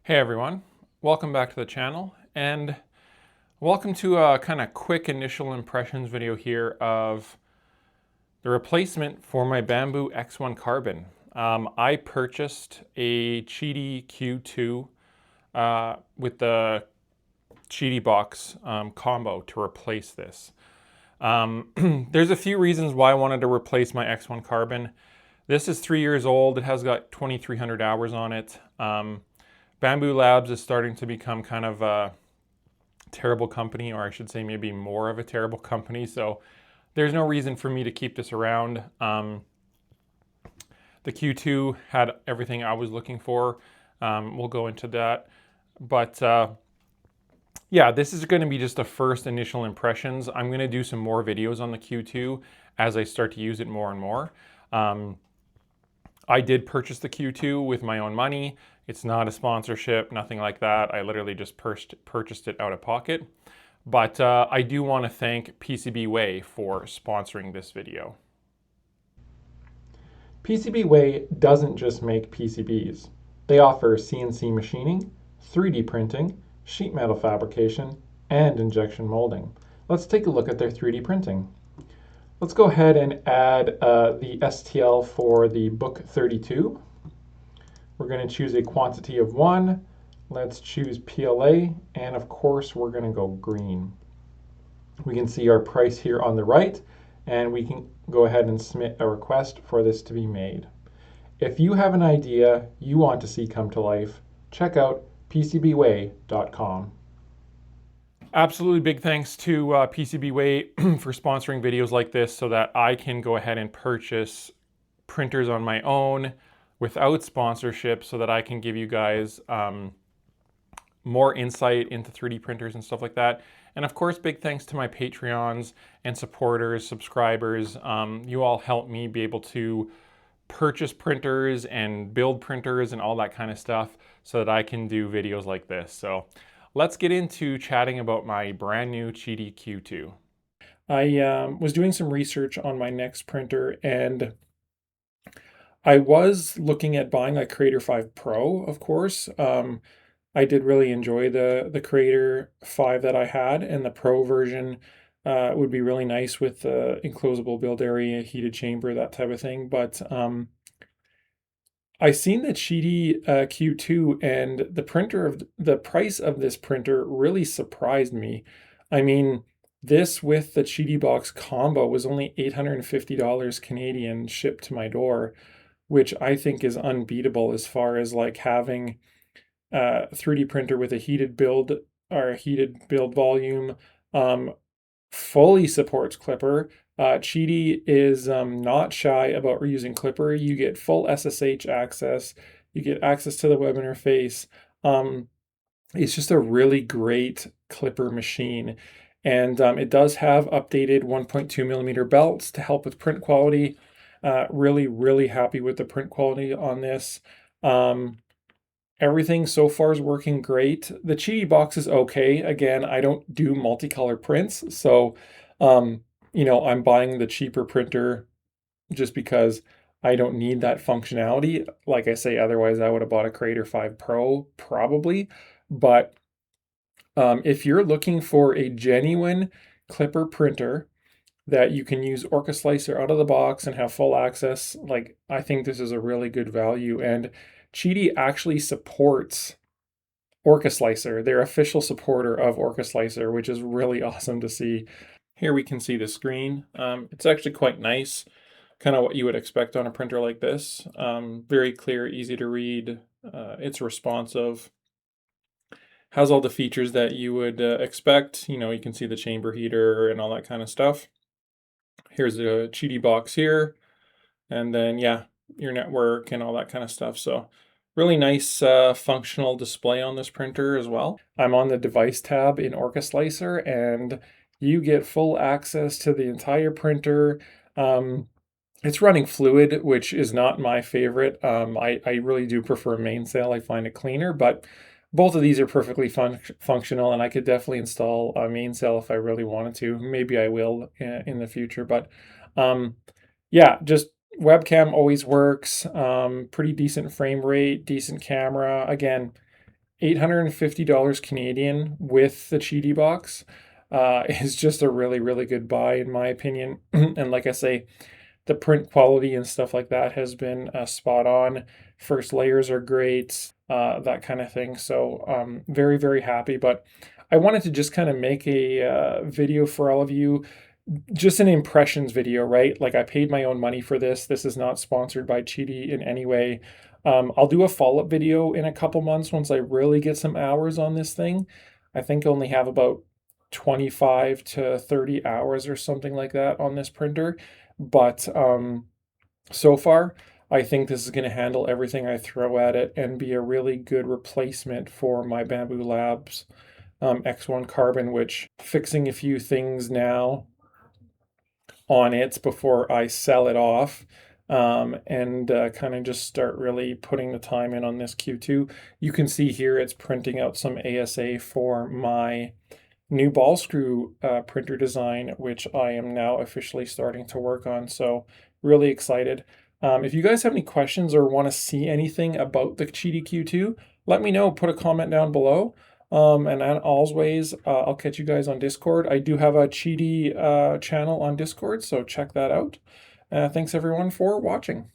Hey everyone, welcome back to the channel and welcome to a kind of quick initial impressions video here of the replacement for my Bambu X1 carbon. I purchased a Qidi Q2 with the Qidi box combo to replace this. There's a few reasons why I wanted to replace my X1 carbon. This is 3 years old. It has got 2,300 hours on it. Bambu Labs is starting to become kind of a terrible company, or I should say maybe more of a terrible company. So there's no reason for me to keep this around. The Q2 had everything I was looking for. We'll go into that. But yeah, this is going to be just the first initial impressions. I'm going to do some more videos on the Q2 as I start to use it more and more. I did purchase the Q2 with my own money. It's not a sponsorship, nothing like that. I literally just purchased it out of pocket. But I do want to thank PCBWay for sponsoring this video. PCBWay doesn't just make PCBs. They offer CNC machining, 3D printing, sheet metal fabrication, and injection molding. Let's take a look at their 3D printing. Let's go ahead and add the STL for the book 32. We're going to choose a quantity of 1. Let's choose PLA, and of course we're going to go green. We can see our price here on the right, and we can go ahead and submit a request for this to be made. If you have an idea you want to see come to life, check out PCBWay.com. Absolutely big thanks to PCBWay for sponsoring videos like this so that I can go ahead and purchase printers on my own without sponsorship so that I can give you guys more insight into 3D printers and stuff like that. And of course, big thanks to my Patreons and supporters, subscribers. You all help me be able to purchase printers and build printers and all that kind of stuff so that I can do videos like this. So let's get into chatting about my brand new Qidi Q2. I was doing some research on my next printer, and I was looking at buying a Creator 5 Pro, of course. I did really enjoy the Creator 5 that I had, and the Pro version would be really nice with the enclosable build area, heated chamber, that type of thing. But I seen the Qidi Q2, and the price of this printer really surprised me. I mean, this with the Qidi box combo was only $850 Canadian shipped to my door, which I think is unbeatable as far as like having a 3D printer with a heated build or a heated build volume. Fully supports Clipper. Qidi is not shy about reusing Clipper. You get full SSH access. You get access to the web interface. It's just a really great Clipper machine. And it does have updated 1.2 millimeter belts to help with print quality. Really, really happy with the print quality on this. Everything so far is working great. The Qidi box is okay. Again, I don't do multicolor prints, so I'm buying the cheaper printer just because I don't need that functionality. Like I say, otherwise I would have bought a Creator 5 Pro probably. But if you're looking for a genuine Clipper printer that you can use Orca Slicer out of the box and have full access, like I think this is a really good value. And Qidi actually supports Orca Slicer. They're official supporter of Orca Slicer, which is really awesome to see. Here we can see the screen. It's actually quite nice, kind of what you would expect on a printer like this. Very clear, easy to read. It's responsive. Has all the features that you would expect. You can see the chamber heater and all that kind of stuff. Here's the Qidi box here. And then, yeah, your network and all that kind of stuff. So really nice functional display on this printer as well. I'm on the device tab in Orca Slicer, and you get full access to the entire printer. It's running fluid, which is not my favorite. I really do prefer Mainsail. I find it cleaner, but both of these are perfectly functional, and I could definitely install a Mainsail if I really wanted to. Maybe I will in the future, but yeah, just webcam always works. Pretty decent frame rate, decent camera. Again, $850 Canadian with the Qidi box is just a really, really good buy in my opinion. And like I say, the print quality and stuff like that has been spot on. First layers are great, that kind of thing. So very, very happy. But I wanted to just kind of make a video for all of you, just an impressions video, right? Like I paid my own money for this. This is not sponsored by Qidi in any way. I'll do a follow-up video in a couple months once I really get some hours on this thing. I think I only have about 25 to 30 hours or something like that on this printer. But so far, I think this is going to handle everything I throw at it and be a really good replacement for my Bambu Labs X1 Carbon, which fixing a few things now on it before I sell it off, and kind of just start really putting the time in on this Q2. You can see here it's printing out some ASA for my new ball screw printer design, which I am now officially starting to work on. So really excited. If you guys have any questions or want to see anything about the Qidi Q2, let me know. Put a comment down below. And as always, I'll catch you guys on Discord. I do have a Qidi channel on Discord, so check that out. Thanks everyone for watching.